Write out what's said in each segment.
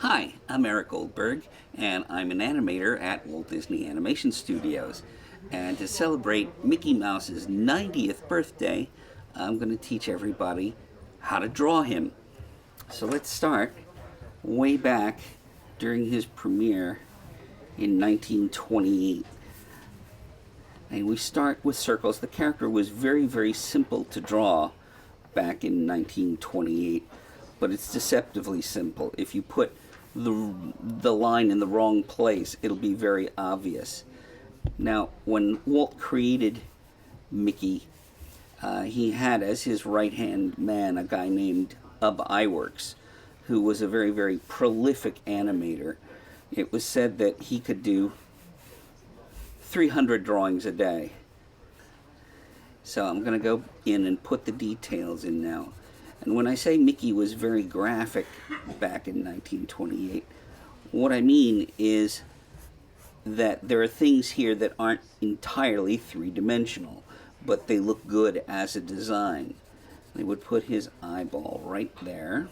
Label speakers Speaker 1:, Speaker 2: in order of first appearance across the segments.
Speaker 1: Hi, I'm Eric Goldberg, and I'm an animator at Walt Disney Animation Studios. And to celebrate Mickey Mouse's 90th birthday, I'm going to teach everybody how to draw him. So let's start way back during his premiere in 1928. And we start with circles. The character was very, very simple to draw back in 1928, but it's deceptively simple. If you put the line in the wrong place, it'll be very obvious. Now, when Walt created Mickey, he had as his right-hand man a guy named Ub Iwerks, who was a very, very prolific animator. It was said that he could do 300 drawings a day. So I'm going to go in and put the details in now. And when I say Mickey was very graphic back in 1928, what I mean is that there are things here that aren't entirely three-dimensional, but they look good as a design. They would put his eyeball right there,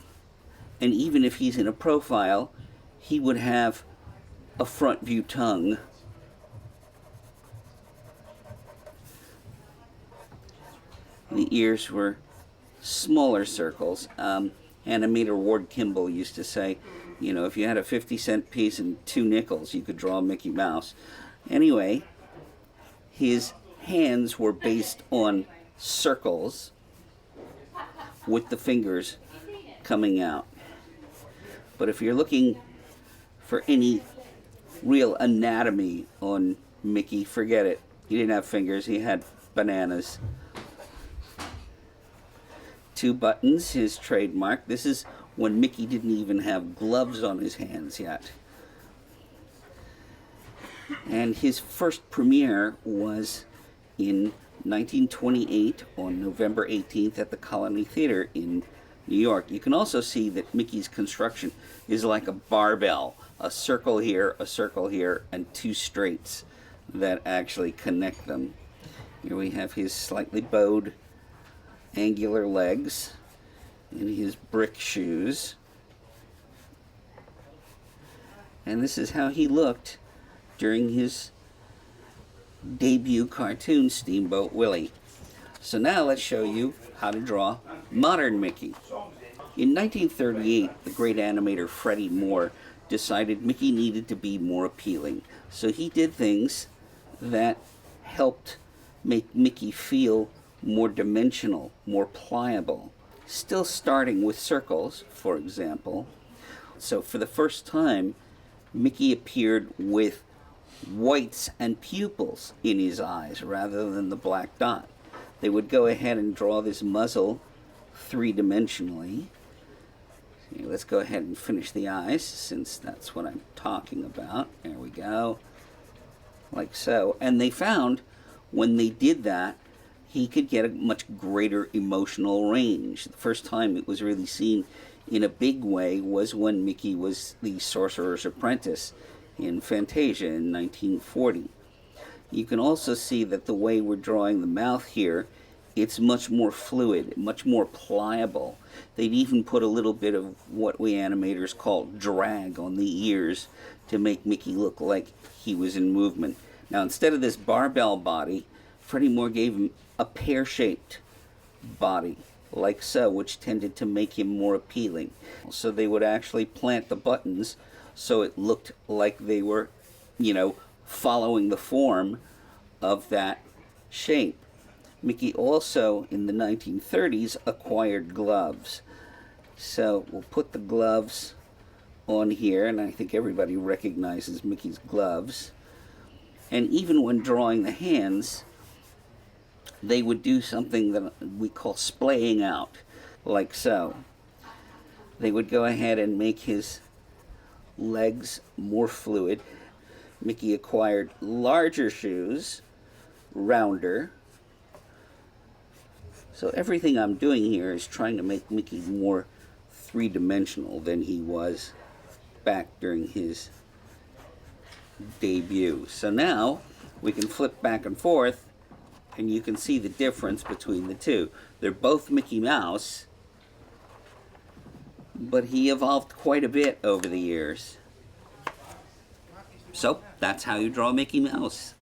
Speaker 1: and even if he's in a profile, he would have a front view tongue. The ears were smaller circles. Animator Ward Kimball used to say, you know, if you had a 50-cent piece and 2 nickels, you could draw Mickey Mouse. Anyway, his hands were based on circles with the fingers coming out. But if you're looking for any real anatomy on Mickey, forget it. He didn't have fingers, he had bananas. 2 buttons, his trademark. This is when Mickey didn't even have gloves on his hands yet. And his first premiere was in 1928 on November 18th at the Colony Theater in New York. You can also see that Mickey's construction is like a barbell. A circle here, and 2 straights that actually connect them. Here we have his slightly bowed angular legs and his brick shoes. And this is how he looked during his debut cartoon, Steamboat Willie. So now let's show you how to draw modern Mickey. In 1938, the great animator Freddie Moore decided Mickey needed to be more appealing. So he did things that helped make Mickey feel more dimensional, more pliable. Still starting with circles, for example. So for the first time, Mickey appeared with whites and pupils in his eyes rather than the black dot. They would go ahead and draw this muzzle 3-dimensionally. Let's go ahead and finish the eyes, since that's what I'm talking about. There we go. Like so. And they found when they did that, he could get a much greater emotional range. The first time it was really seen in a big way was when Mickey was the Sorcerer's Apprentice in Fantasia in 1940. You can also see that the way we're drawing the mouth here, it's much more fluid, much more pliable. They'd even put a little bit of what we animators call drag on the ears to make Mickey look like he was in movement. Now, instead of this barbell body, Freddie Moore gave him a pear-shaped body, like so, which tended to make him more appealing. So they would actually plant the buttons so it looked like they were, you know, following the form of that shape. Mickey also, in the 1930s, acquired gloves. So we'll put the gloves on here, and I think everybody recognizes Mickey's gloves. And even when drawing the hands, they would do something that we call splaying out, like so. They would go ahead and make his legs more fluid. Mickey acquired larger shoes, rounder. So everything I'm doing here is trying to make Mickey more 3-dimensional than he was back during his debut. So now we can flip back and forth, and you can see the difference between the two. They're both Mickey Mouse, but he evolved quite a bit over the years. So, that's how you draw Mickey Mouse.